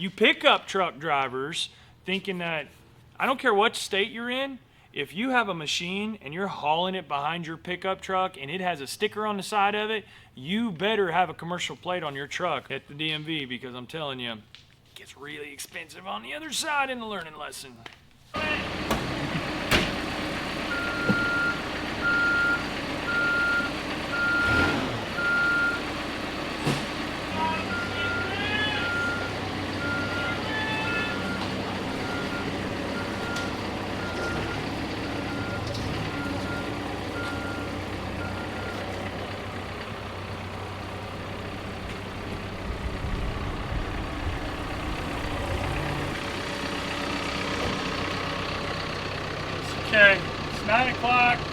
You pickup truck drivers thinking that, I don't care what state you're in, if you have a machine and you're hauling it behind your pickup truck and it has a sticker on the side of it, you better have a commercial plate on your truck at the DMV, because I'm telling you, it gets really expensive on the other side in the learning lesson. Okay, it's 9 o'clock.